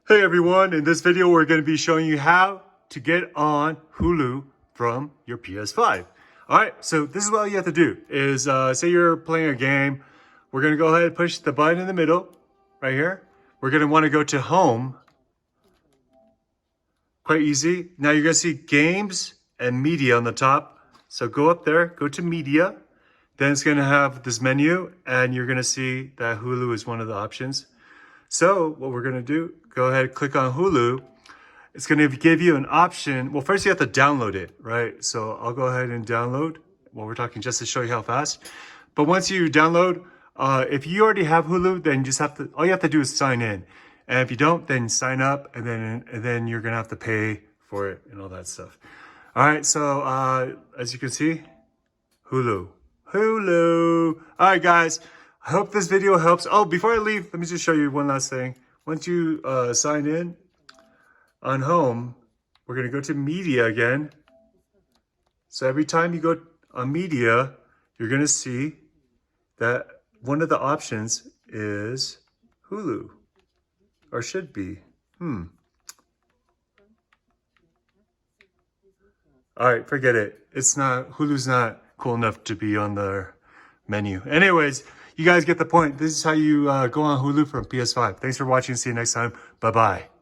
Hey everyone, in this video we're going to be showing you how to get on Hulu from your PS5. Alright, so this is what you have to do is say you're playing a game. We're going to go ahead and push the button in the middle right here. We're going to want to go to home. Quite easy. Now you're going to see games and media on the top. So go up there, go to media. Then it's going to have this menu and you're going to see that Hulu is one of the options. So what we're going to do, go ahead and click on Hulu. It's going to give you an option. Well, first you have to download it, right? So I'll go ahead and download while we're talking just to show you how fast. But once you download, if you already have Hulu, then all you have to do is sign in. And if you don't, then sign up and then you're going to have to pay for it and all that stuff. All right. So as you can see, Hulu. All right, guys. I hope this video helps. Oh, before I leave, let me just show you one last thing. Once you sign in on home, we're going to go to media again. So every time you go on media, you're going to see that one of the options is Hulu, or should be. All right, forget it. Hulu's not cool enough to be on the menu. Anyways, you guys get the point. This is how you go on Hulu from PS5. Thanks for watching. See you next time. Bye-bye.